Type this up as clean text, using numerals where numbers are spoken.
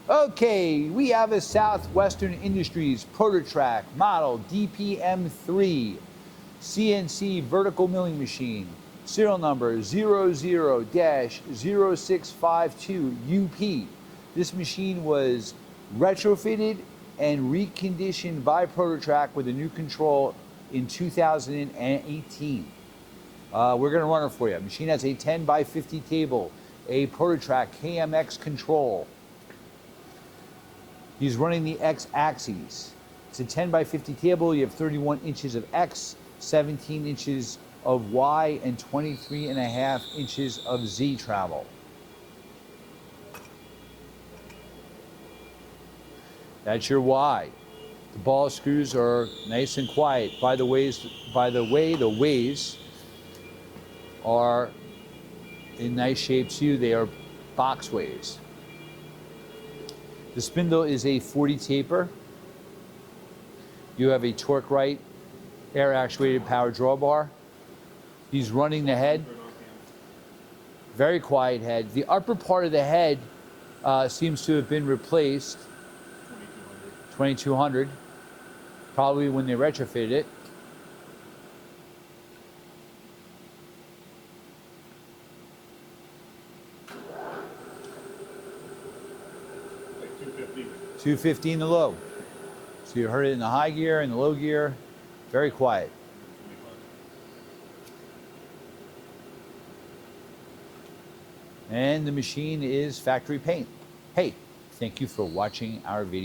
Okay, we have a Southwestern Industries ProtoTRAK model DPM3 CNC vertical milling machine, serial number 00-0652UP. This machine was retrofitted and reconditioned by ProtoTRAK with a new control in 2018. We're going to run it for you. The machine has a 10 by 50 table, a ProtoTRAK KMX Control. He's running the X axes. It's a 10 by 50 table. You have 31 inches of X, 17 inches of Y, and 23.5 inches of Z travel. That's your Y. The ball screws are nice and quiet. By the way, the ways are in nice shape too. They are box ways. The spindle is a 40 taper. You have a torque right, air actuated power drawbar. He's running the head. Very quiet head. The upper part of the head seems to have been replaced. 2200. Probably when they retrofitted it. Like 250. 250 in the low. So you heard it in the high gear and the low gear. Very quiet. And the machine is factory paint. Hey, thank you for watching our video.